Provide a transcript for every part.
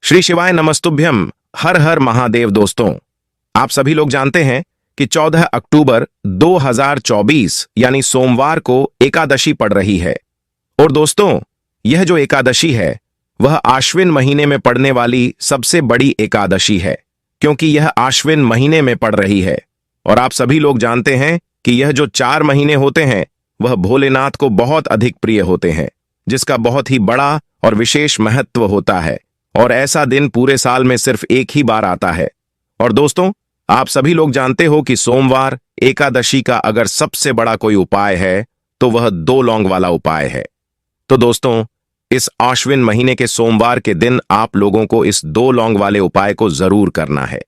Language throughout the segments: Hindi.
श्री शिवाय नमस्तुभ्यम। हर हर महादेव। दोस्तों, आप सभी लोग जानते हैं कि 14 अक्टूबर 2024 यानी सोमवार को एकादशी पड़ रही है। और दोस्तों, यह जो एकादशी है वह आश्विन महीने में पड़ने वाली सबसे बड़ी एकादशी है, क्योंकि यह आश्विन महीने में पड़ रही है। और आप सभी लोग जानते हैं कि यह जो 4 महीने होते हैं वह भोलेनाथ को बहुत अधिक प्रिय होते हैं, जिसका बहुत ही बड़ा और विशेष महत्व होता है। और ऐसा दिन पूरे साल में सिर्फ एक ही बार आता है। और दोस्तों, आप सभी लोग जानते हो कि सोमवार एकादशी का अगर सबसे बड़ा कोई उपाय है तो वह 2 लौंग वाला उपाय है। तो दोस्तों, इस आश्विन महीने के सोमवार के दिन आप लोगों को इस 2 लौंग वाले उपाय को जरूर करना है।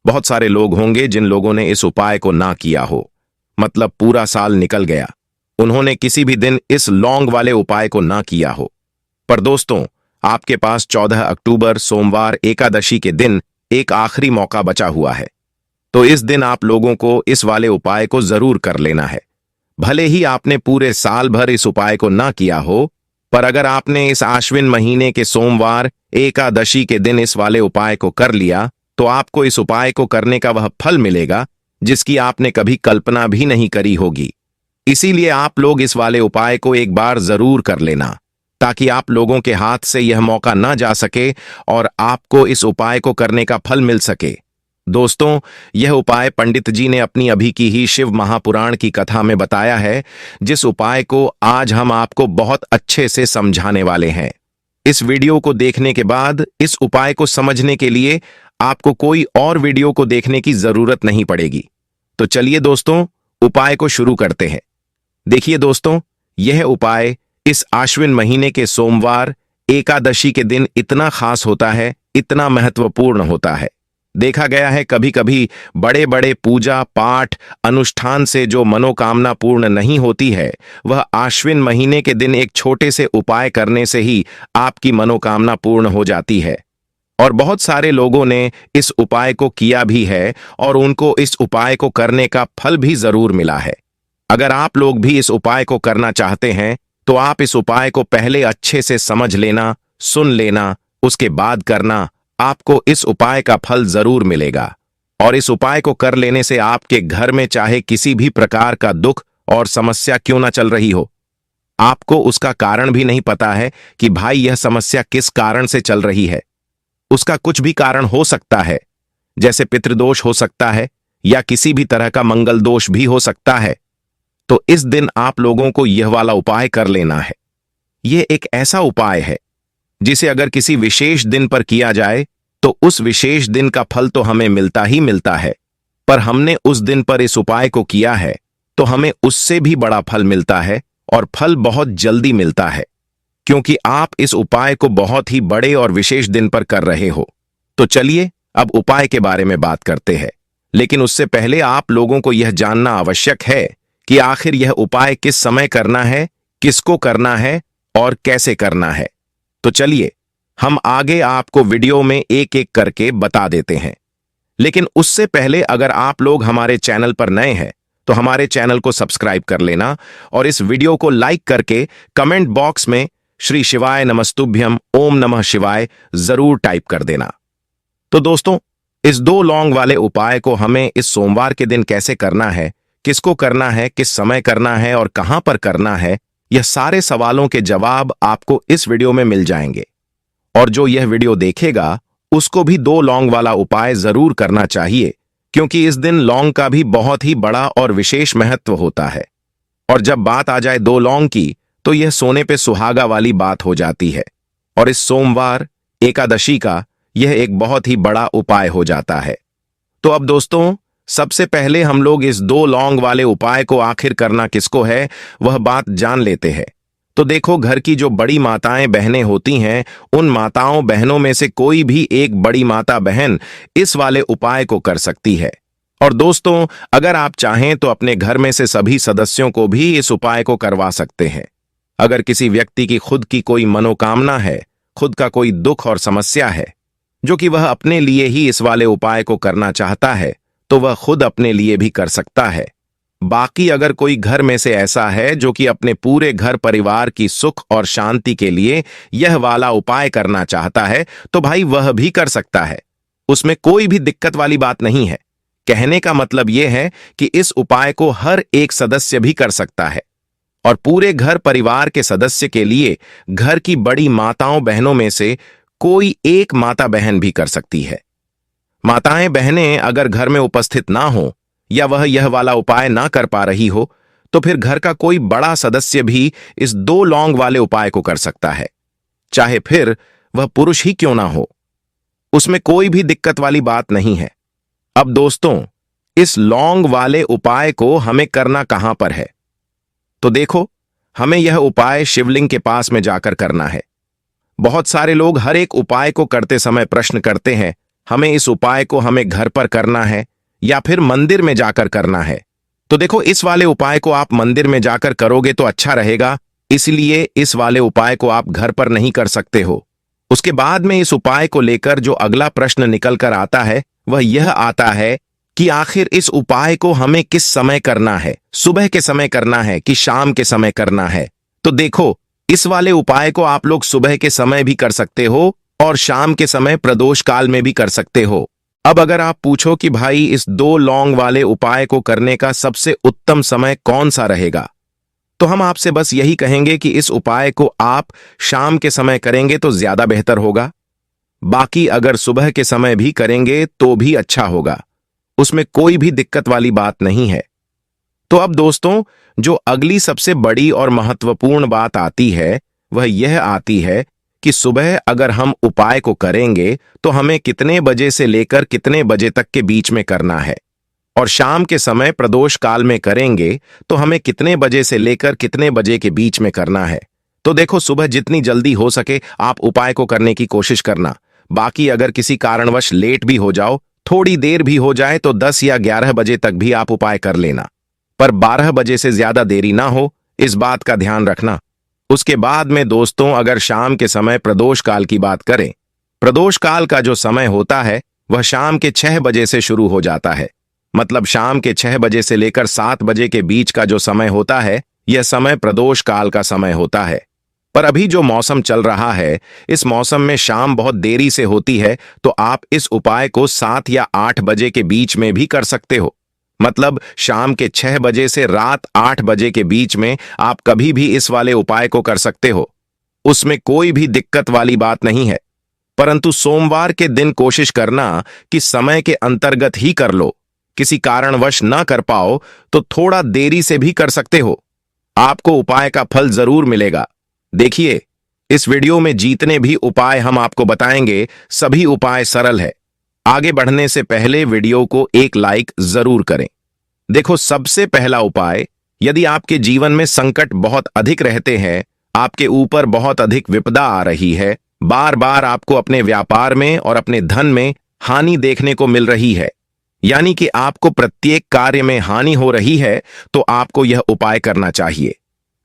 बहुत सारे लोग होंगे जिन लोगों ने इस उपाय को ना किया हो, मतलब पूरा साल निकल गया, उन्होंने किसी भी दिन इस लौंग वाले उपाय को ना किया हो। पर दोस्तों, आपके पास 14 अक्टूबर सोमवार एकादशी के दिन एक आखिरी मौका बचा हुआ है। तो इस दिन आप लोगों को इस वाले उपाय को जरूर कर लेना है। भले ही आपने पूरे साल भर इस उपाय को ना किया हो, पर अगर आपने इस आश्विन महीने के सोमवार एकादशी के दिन इस वाले उपाय को कर लिया तो आपको इस उपाय को करने का वह फल मिलेगा जिसकी आपने कभी कल्पना भी नहीं करी होगी। इसीलिए आप लोग इस वाले उपाय को एक बार जरूर कर लेना, ताकि आप लोगों के हाथ से यह मौका ना जा सके और आपको इस उपाय को करने का फल मिल सके। दोस्तों, यह उपाय पंडित जी ने अपनी अभी की ही शिव महापुराण की कथा में बताया है, जिस उपाय को आज हम आपको बहुत अच्छे से समझाने वाले हैं। इस वीडियो को देखने के बाद इस उपाय को समझने के लिए आपको कोई और वीडियो को देखने की जरूरत नहीं पड़ेगी। तो चलिए दोस्तों, उपाय को शुरू करते हैं। देखिए दोस्तों, यह उपाय इस आश्विन महीने के सोमवार एकादशी के दिन इतना खास होता है, इतना महत्वपूर्ण होता है। देखा गया है कभी कभी बड़े बड़े पूजा पाठ अनुष्ठान से जो मनोकामना पूर्ण नहीं होती है, वह आश्विन महीने के दिन एक छोटे से उपाय करने से ही आपकी मनोकामना पूर्ण हो जाती है। और बहुत सारे लोगों ने इस उपाय को किया भी है और उनको इस उपाय को करने का फल भी जरूर मिला है। अगर आप लोग भी इस उपाय को करना चाहते हैं तो आप इस उपाय को पहले अच्छे से समझ लेना, सुन लेना, उसके बाद करना। आपको इस उपाय का फल जरूर मिलेगा। और इस उपाय को कर लेने से आपके घर में चाहे किसी भी प्रकार का दुख और समस्या क्यों ना चल रही हो, आपको उसका कारण भी नहीं पता है कि भाई यह समस्या किस कारण से चल रही है। उसका कुछ भी कारण हो सकता है, जैसे पितृदोष हो सकता है या किसी भी तरह का मंगल दोष भी हो सकता है। तो इस दिन आप लोगों को यह वाला उपाय कर लेना है। यह एक ऐसा उपाय है जिसे अगर किसी विशेष दिन पर किया जाए तो उस विशेष दिन का फल तो हमें मिलता ही मिलता है, पर हमने उस दिन पर इस उपाय को किया है तो हमें उससे भी बड़ा फल मिलता है, और फल बहुत जल्दी मिलता है, क्योंकि आप इस उपाय को बहुत ही बड़े और विशेष दिन पर कर रहे हो। तो चलिए अब उपाय के बारे में बात करते हैं। लेकिन उससे पहले आप लोगों को यह जानना आवश्यक है कि आखिर यह उपाय किस समय करना है, किसको करना है और कैसे करना है। तो चलिए हम आगे आपको वीडियो में एक एक करके बता देते हैं। लेकिन उससे पहले अगर आप लोग हमारे चैनल पर नए हैं तो हमारे चैनल को सब्सक्राइब कर लेना और इस वीडियो को लाइक करके कमेंट बॉक्स में श्री शिवाय नमस्तुभ्यम ओम नमः शिवाय जरूर टाइप कर देना। तो दोस्तों, इस 2 लौंग वाले उपाय को हमें इस सोमवार के दिन कैसे करना है, किसको करना है, किस समय करना है और कहां पर करना है, यह सारे सवालों के जवाब आपको इस वीडियो में मिल जाएंगे। और जो यह वीडियो देखेगा उसको भी 2 लौंग वाला उपाय जरूर करना चाहिए, क्योंकि इस दिन लौंग का भी बहुत ही बड़ा और विशेष महत्व होता है। और जब बात आ जाए 2 लौंग की तो यह सोने पे सुहागा वाली बात हो जाती है। और इस सोमवार एकादशी का यह एक बहुत ही बड़ा उपाय हो जाता है। तो अब दोस्तों, सबसे पहले हम लोग इस 2 लौंग वाले उपाय को आखिर करना किसको है वह बात जान लेते हैं। तो देखो, घर की जो बड़ी माताएं बहनें होती हैं, उन माताओं बहनों में से कोई भी एक बड़ी माता बहन इस वाले उपाय को कर सकती है। और दोस्तों, अगर आप चाहें तो अपने घर में से सभी सदस्यों को भी इस उपाय को करवा सकते हैं। अगर किसी व्यक्ति की खुद की कोई मनोकामना है, खुद का कोई दुख और समस्या है जो कि वह अपने लिए ही इस वाले उपाय को करना चाहता है, तो वह खुद अपने लिए भी कर सकता है। बाकी अगर कोई घर में से ऐसा है जो कि अपने पूरे घर परिवार की सुख और शांति के लिए यह वाला उपाय करना चाहता है तो भाई वह भी कर सकता है। उसमें कोई भी दिक्कत वाली बात नहीं है। कहने का मतलब यह है कि इस उपाय को हर एक सदस्य भी कर सकता है और पूरे घर परिवार के सदस्य के लिए घर की बड़ी माताओं बहनों में से कोई एक माता बहन भी कर सकती है। माताएं बहनें अगर घर में उपस्थित ना हो या वह यह वाला उपाय ना कर पा रही हो तो फिर घर का कोई बड़ा सदस्य भी इस 2 लौंग वाले उपाय को कर सकता है, चाहे फिर वह पुरुष ही क्यों ना हो। उसमें कोई भी दिक्कत वाली बात नहीं है। अब दोस्तों, इस लौंग वाले उपाय को हमें करना कहां पर है? तो देखो, हमें यह उपाय शिवलिंग के पास में जाकर करना है। बहुत सारे लोग हर एक उपाय को करते समय प्रश्न करते हैं, हमें इस उपाय को हमें घर पर करना है या फिर मंदिर में जाकर करना है। तो देखो, इस वाले उपाय को आप मंदिर में जाकर करोगे तो अच्छा रहेगा, इसलिए इस वाले उपाय को आप घर पर नहीं कर सकते हो। उसके बाद में इस उपाय को लेकर जो अगला प्रश्न निकल कर आता है वह यह आता है कि आखिर इस उपाय को हमें किस समय करना है, सुबह के समय करना है कि शाम के समय करना है। तो देखो, इस वाले उपाय को आप लोग सुबह के समय भी कर सकते हो और शाम के समय प्रदोष काल में भी कर सकते हो। अब अगर आप पूछो कि भाई इस 2 लौंग वाले उपाय को करने का सबसे उत्तम समय कौन सा रहेगा, तो हम आपसे बस यही कहेंगे कि इस उपाय को आप शाम के समय करेंगे तो ज्यादा बेहतर होगा। बाकी अगर सुबह के समय भी करेंगे तो भी अच्छा होगा, उसमें कोई भी दिक्कत वाली बात नहीं है। तो अब दोस्तों, जो अगली सबसे बड़ी और महत्वपूर्ण बात आती है वह यह आती है कि सुबह अगर हम उपाय को करेंगे तो हमें कितने बजे से लेकर कितने बजे तक के बीच में करना है, और शाम के समय प्रदोष काल में करेंगे तो हमें कितने बजे से लेकर कितने बजे के बीच में करना है। तो देखो, सुबह जितनी जल्दी हो सके आप उपाय को करने की कोशिश करना। बाकी अगर किसी कारणवश लेट भी हो जाओ, थोड़ी देर भी हो जाए, तो 10 या 11 बजे तक भी आप उपाय कर लेना, पर 12 बजे से ज्यादा देरी ना हो, इस बात का ध्यान रखना। उसके बाद में दोस्तों, अगर शाम के समय प्रदोष काल की बात करें, प्रदोष काल का जो समय होता है वह शाम के 6 बजे से शुरू हो जाता है। मतलब शाम के 6 बजे से लेकर 7 बजे के बीच का जो समय होता है यह समय प्रदोष काल का समय होता है। पर अभी जो मौसम चल रहा है, इस मौसम में शाम बहुत देरी से होती है, तो आप इस उपाय को 7 या 8 बजे के बीच में भी कर सकते हो। मतलब शाम के 6 बजे से रात 8 बजे के बीच में आप कभी भी इस वाले उपाय को कर सकते हो, उसमें कोई भी दिक्कत वाली बात नहीं है। परंतु सोमवार के दिन कोशिश करना कि समय के अंतर्गत ही कर लो। किसी कारणवश ना कर पाओ तो थोड़ा देरी से भी कर सकते हो, आपको उपाय का फल जरूर मिलेगा। देखिए, इस वीडियो में जितने भी उपाय हम आपको बताएंगे सभी उपाय सरल है। आगे बढ़ने से पहले वीडियो को एक लाइक जरूर करें। देखो, सबसे पहला उपाय, यदि आपके जीवन में संकट बहुत अधिक रहते हैं, आपके ऊपर बहुत अधिक विपदा आ रही है, बार बार आपको अपने व्यापार में और अपने धन में हानि देखने को मिल रही है, यानी कि आपको प्रत्येक कार्य में हानि हो रही है, तो आपको यह उपाय करना चाहिए।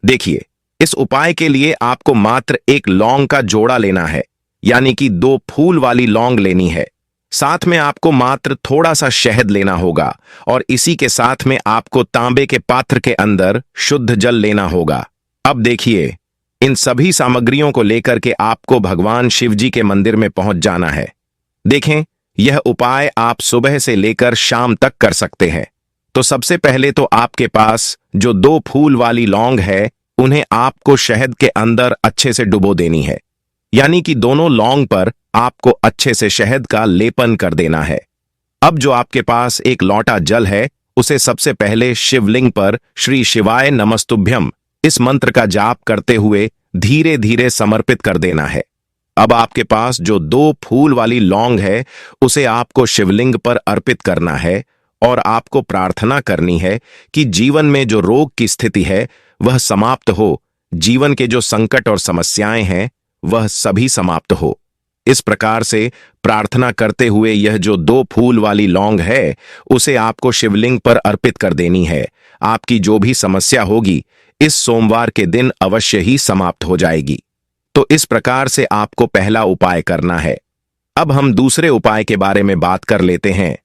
देखिए, इस उपाय के लिए आपको मात्र एक लौंग का जोड़ा लेना है, यानी कि 2 फूल वाली लौंग लेनी है। साथ में आपको मात्र थोड़ा सा शहद लेना होगा और इसी के साथ में आपको तांबे के पात्र के अंदर शुद्ध जल लेना होगा। अब देखिए, इन सभी सामग्रियों को लेकर के आपको भगवान शिव जी के मंदिर में पहुंच जाना है। देखें, यह उपाय आप सुबह से लेकर शाम तक कर सकते हैं। तो सबसे पहले तो आपके पास जो 2 फूल वाली लौंग है, उन्हें आपको शहद के अंदर अच्छे से डुबो देनी है, यानी कि दोनों लौंग पर आपको अच्छे से शहद का लेपन कर देना है। अब जो आपके पास एक लोटा जल है, उसे सबसे पहले शिवलिंग पर श्री शिवाय नमस्तुभ्यम इस मंत्र का जाप करते हुए धीरे धीरे समर्पित कर देना है। अब आपके पास जो 2 फूल वाली लौंग है, उसे आपको शिवलिंग पर अर्पित करना है और आपको प्रार्थना करनी है कि जीवन में जो रोग की स्थिति है वह समाप्त हो, जीवन के जो संकट और समस्याएं हैं वह सभी समाप्त हो। इस प्रकार से प्रार्थना करते हुए यह जो 2 फूल वाली लौंग है, उसे आपको शिवलिंग पर अर्पित कर देनी है। आपकी जो भी समस्या होगी इस सोमवार के दिन अवश्य ही समाप्त हो जाएगी। तो इस प्रकार से आपको पहला उपाय करना है। अब हम दूसरे उपाय के बारे में बात कर लेते हैं।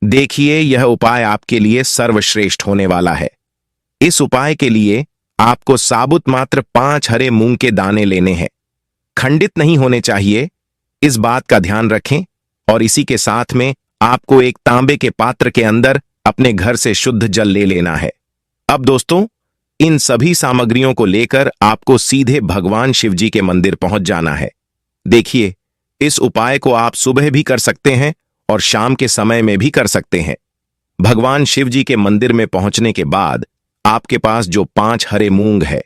देखिए, यह उपाय आपके लिए सर्वश्रेष्ठ होने वाला है। इस उपाय के लिए आपको साबुत मात्र 5 हरे मूंग के दाने लेने हैं। खंडित नहीं होने चाहिए, इस बात का ध्यान रखें। और इसी के साथ में आपको एक तांबे के पात्र के अंदर अपने घर से शुद्ध जल ले लेना है। अब दोस्तों, इन सभी सामग्रियों को लेकर आपको सीधे भगवान शिव जी के मंदिर पहुंच जाना है। देखिए, इस उपाय को आप सुबह भी कर सकते हैं और शाम के समय में भी कर सकते हैं। भगवान शिव जी के मंदिर में पहुंचने के बाद आपके पास जो 5 हरे मूंग है,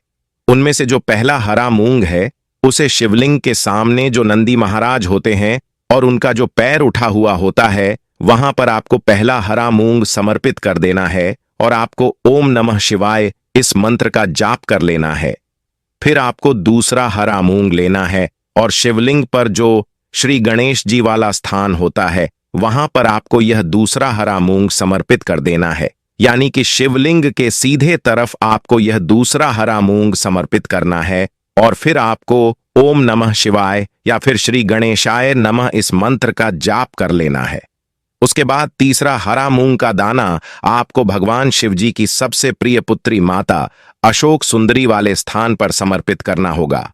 उनमें से जो पहला हरा मूंग है उसे शिवलिंग के सामने जो नंदी महाराज होते हैं और उनका जो पैर उठा हुआ होता है, वहां पर आपको पहला हरा मूंग समर्पित कर देना है और आपको ओम नमः शिवाय इस मंत्र का जाप कर लेना है। फिर आपको दूसरा हरा मूंग लेना है और शिवलिंग पर जो श्री गणेश जी वाला स्थान होता है, वहां पर आपको यह दूसरा हरा मूंग समर्पित कर देना है। यानी कि शिवलिंग के सीधे तरफ आपको यह दूसरा हरा मूंग समर्पित करना है और फिर आपको ओम नमः शिवाय या फिर श्री गणेशाय नमः इस मंत्र का जाप कर लेना है। उसके बाद तीसरा हरा मूंग का दाना आपको भगवान शिव जी की सबसे प्रिय पुत्री माता अशोक सुंदरी वाले स्थान पर समर्पित करना होगा।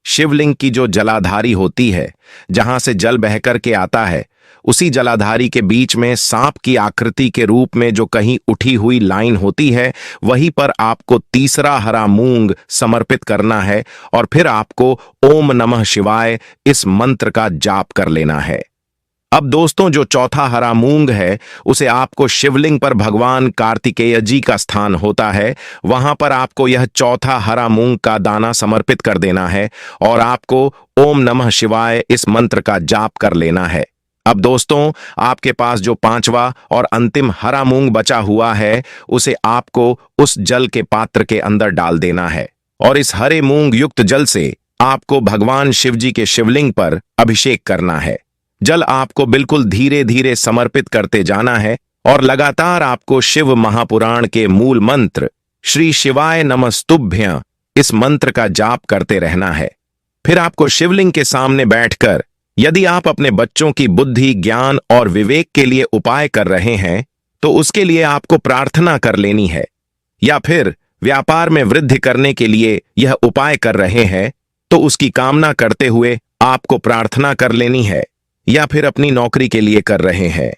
शिवलिंग की जो जलाधारी होती है, जहां से जल बहकर के आता है, उसी जलाधारी के बीच में सांप की आकृति के रूप में जो कहीं उठी हुई लाइन होती है, वहीं पर आपको तीसरा हरा मूंग समर्पित करना है और फिर आपको ओम नमः शिवाय इस मंत्र का जाप कर लेना है। अब दोस्तों, जो चौथा हरा मूंग है उसे आपको शिवलिंग पर भगवान कार्तिकेय जी का स्थान होता है, वहां पर आपको यह चौथा हरा मूंग का दाना समर्पित कर देना है और आपको ओम नमः शिवाय इस मंत्र का जाप कर लेना है। अब दोस्तों, आपके पास जो 5वां और अंतिम हरा मूंग बचा हुआ है, उसे आपको उस जल के पात्र के अंदर डाल देना है और इस हरे मूंग युक्त जल से आपको भगवान शिव जी के शिवलिंग पर अभिषेक करना है। जल आपको बिल्कुल धीरे धीरे समर्पित करते जाना है और लगातार आपको शिव महापुराण के मूल मंत्र श्री शिवाय नमस्तुभ्य इस मंत्र का जाप करते रहना है। फिर आपको शिवलिंग के सामने बैठकर, यदि आप अपने बच्चों की बुद्धि, ज्ञान और विवेक के लिए उपाय कर रहे हैं तो उसके लिए आपको प्रार्थना कर लेनी है, या फिर व्यापार में वृद्धि करने के लिए यह उपाय कर रहे हैं तो उसकी कामना करते हुए आपको प्रार्थना कर लेनी है, या फिर अपनी नौकरी के लिए कर रहे हैं,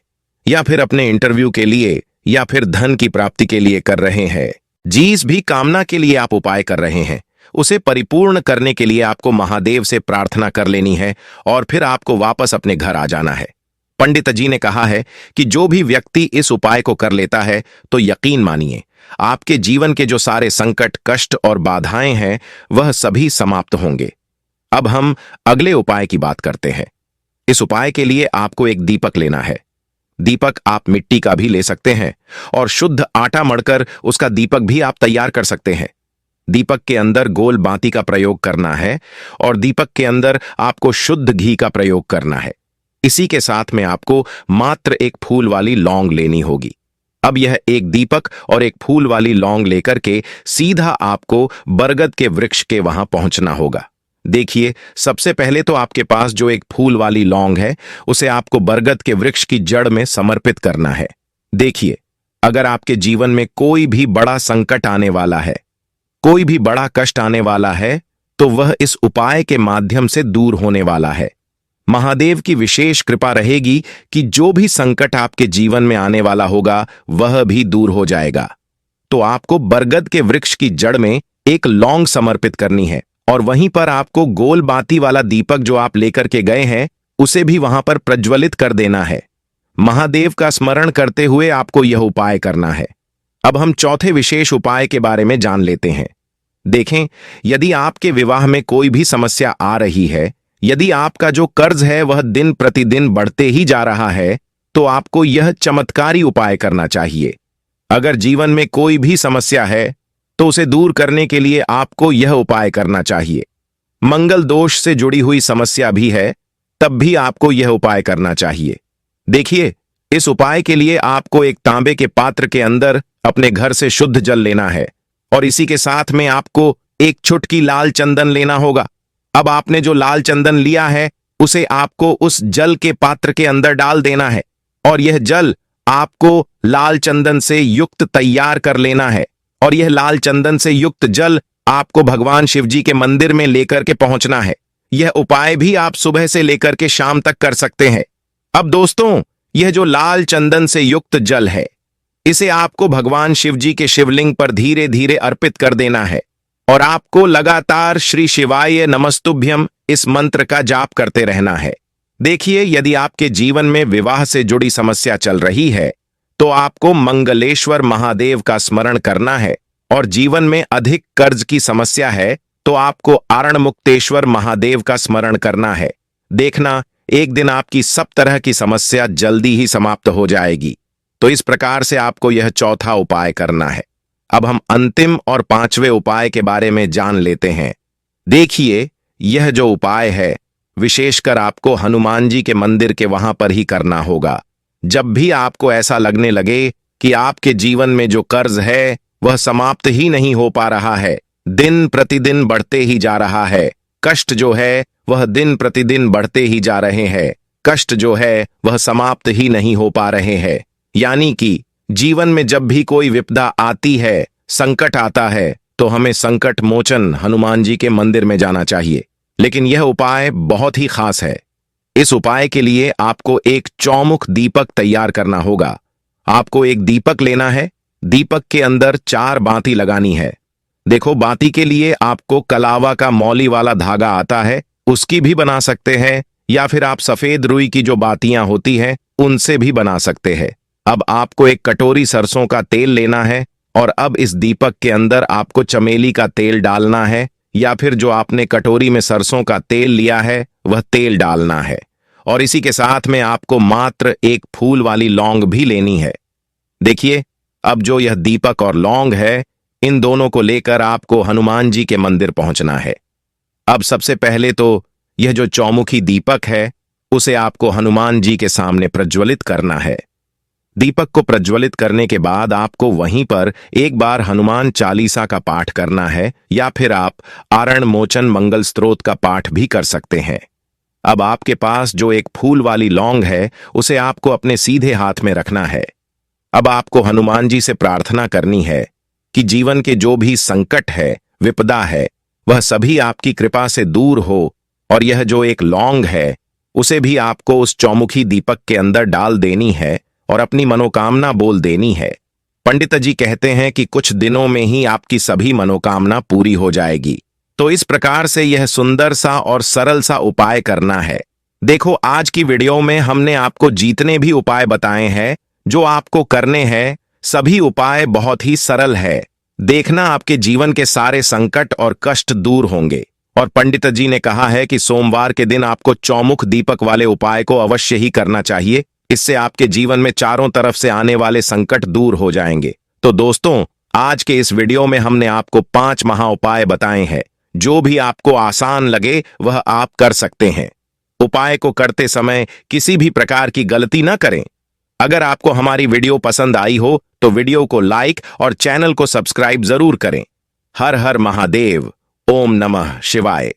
या फिर अपने इंटरव्यू के लिए, या फिर धन की प्राप्ति के लिए कर रहे हैं। जिस भी कामना के लिए आप उपाय कर रहे हैं उसे परिपूर्ण करने के लिए आपको महादेव से प्रार्थना कर लेनी है और फिर आपको वापस अपने घर आ जाना है। पंडित जी ने कहा है कि जो भी व्यक्ति इस उपाय को कर लेता है तो यकीन मानिए, आपके जीवन के जो सारे संकट, कष्ट और बाधाएं हैं वह सभी समाप्त होंगे। अब हम अगले उपाय की बात करते हैं। इस उपाय के लिए आपको एक दीपक लेना है। दीपक आप मिट्टी का भी ले सकते हैं और शुद्ध आटा मढ़कर उसका दीपक भी आप तैयार कर सकते हैं। दीपक के अंदर गोल बाती का प्रयोग करना है और दीपक के अंदर आपको शुद्ध घी का प्रयोग करना है। इसी के साथ में आपको मात्र एक फूल वाली लौंग लेनी होगी। अब यह एक दीपक और एक फूल वाली लौंग लेकर के सीधा आपको बरगद के वृक्ष के वहां पहुंचना होगा। देखिए, सबसे पहले तो आपके पास जो एक फूल वाली लौंग है उसे आपको बरगद के वृक्ष की जड़ में समर्पित करना है। देखिए, अगर आपके जीवन में कोई भी बड़ा संकट आने वाला है, कोई भी बड़ा कष्ट आने वाला है, तो वह इस उपाय के माध्यम से दूर होने वाला है। महादेव की विशेष कृपा रहेगी कि जो भी संकट आपके जीवन में आने वाला होगा वह भी दूर हो जाएगा। तो आपको बरगद के वृक्ष की जड़ में एक लौंग समर्पित करनी है और वहीं पर आपको गोल बाती वाला दीपक जो आप लेकर के गए हैं उसे भी वहां पर प्रज्वलित कर देना है। महादेव का स्मरण करते हुए आपको यह उपाय करना है। अब हम चौथे विशेष उपाय के बारे में जान लेते हैं। देखें, यदि आपके विवाह में कोई भी समस्या आ रही है, यदि आपका जो कर्ज है वह दिन प्रतिदिन बढ़ते ही जा रहा है, तो आपको यह चमत्कारी उपाय करना चाहिए। अगर जीवन में कोई भी समस्या है तो उसे दूर करने के लिए आपको यह उपाय करना चाहिए। मंगल दोष से जुड़ी हुई समस्या भी है तब भी आपको यह उपाय करना चाहिए। देखिए, इस उपाय के लिए आपको एक तांबे के पात्र के अंदर अपने घर से शुद्ध जल लेना है और इसी के साथ में आपको एक चुटकी लाल चंदन लेना होगा। अब आपने जो लाल चंदन लिया है उसे आपको उस जल के पात्र के अंदर डाल देना है और यह जल आपको लाल चंदन से युक्त तैयार कर लेना है और यह लाल चंदन से युक्त जल आपको भगवान शिव जी के मंदिर में लेकर के पहुंचना है। यह उपाय भी आप सुबह से लेकर के शाम तक कर सकते हैं। अब दोस्तों, यह जो लाल चंदन से युक्त जल है, इसे आपको भगवान शिव जी के शिवलिंग पर धीरे धीरे अर्पित कर देना है और आपको लगातार श्री शिवाय नमस्तुभ्यम इस मंत्र का जाप करते रहना है। देखिए, यदि आपके जीवन में विवाह से जुड़ी समस्या चल रही है तो आपको मंगलेश्वर महादेव का स्मरण करना है, और जीवन में अधिक कर्ज की समस्या है तो आपको आरणमुक्तेश्वर महादेव का स्मरण करना है। देखना, एक दिन आपकी सब तरह की समस्या जल्दी ही समाप्त हो जाएगी। तो इस प्रकार से आपको यह चौथा उपाय करना है। अब हम अंतिम और पांचवें उपाय के बारे में जान लेते हैं। देखिए, यह जो उपाय है विशेषकर आपको हनुमान जी के मंदिर के वहां पर ही करना होगा। जब भी आपको ऐसा लगने लगे कि आपके जीवन में जो कर्ज है वह समाप्त ही नहीं हो पा रहा है, दिन प्रतिदिन बढ़ते ही जा रहा है, कष्ट जो है वह दिन प्रतिदिन बढ़ते ही जा रहे हैं, कष्ट जो है वह समाप्त ही नहीं हो पा रहे हैं, यानी कि जीवन में जब भी कोई विपदा आती है, संकट आता है, तो हमें संकट मोचन हनुमान जी के मंदिर में जाना चाहिए। लेकिन यह उपाय बहुत ही खास है। इस उपाय के लिए आपको एक चौमुख दीपक तैयार करना होगा। आपको एक दीपक लेना है, दीपक के अंदर 4 बाती लगानी है। देखो, बाती के लिए आपको कलावा का मौली वाला धागा आता है, उसकी भी बना सकते हैं, या फिर आप सफेद रुई की जो बातियां होती हैं उनसे भी बना सकते हैं। अब आपको एक कटोरी सरसों का तेल लेना है और अब इस दीपक के अंदर आपको चमेली का तेल डालना है, या फिर जो आपने कटोरी में सरसों का तेल लिया है वह तेल डालना है। और इसी के साथ में आपको मात्र एक फूल वाली लौंग भी लेनी है। देखिए, अब जो यह दीपक और लौंग है, इन दोनों को लेकर आपको हनुमान जी के मंदिर पहुंचना है। अब सबसे पहले तो यह जो चौमुखी दीपक है उसे आपको हनुमान जी के सामने प्रज्वलित करना है। दीपक को प्रज्वलित करने के बाद आपको वहीं पर एक बार हनुमान चालीसा का पाठ करना है, या फिर आप आरण मोचन मंगल स्तोत्र का पाठ भी कर सकते हैं। अब आपके पास जो एक फूल वाली लौंग है उसे आपको अपने सीधे हाथ में रखना है। अब आपको हनुमान जी से प्रार्थना करनी है कि जीवन के जो भी संकट है, विपदा है, वह सभी आपकी कृपा से दूर हो, और यह जो एक लौंग है उसे भी आपको उस चौमुखी दीपक के अंदर डाल देनी है और अपनी मनोकामना बोल देनी है। पंडित जी कहते हैं कि कुछ दिनों में ही आपकी सभी मनोकामना पूरी हो जाएगी। तो इस प्रकार से यह सुंदर सा और सरल सा उपाय करना है। देखो, आज की वीडियो में हमने आपको जितने भी उपाय बताए हैं जो आपको करने हैं, सभी उपाय बहुत ही सरल है। देखना, आपके जीवन के सारे संकट और कष्ट दूर होंगे। और पंडित जी ने कहा है कि सोमवार के दिन आपको चौमुख दीपक वाले उपाय को अवश्य ही करना चाहिए। इससे आपके जीवन में चारों तरफ से आने वाले संकट दूर हो जाएंगे। तो दोस्तों, आज के इस वीडियो में हमने आपको 5 महा उपाय बताए हैं। जो भी आपको आसान लगे वह आप कर सकते हैं। उपाय को करते समय किसी भी प्रकार की गलती न करें। अगर आपको हमारी वीडियो पसंद आई हो तो वीडियो को लाइक और चैनल को सब्सक्राइब जरूर करें। हर हर महादेव। ओम नमः शिवाय।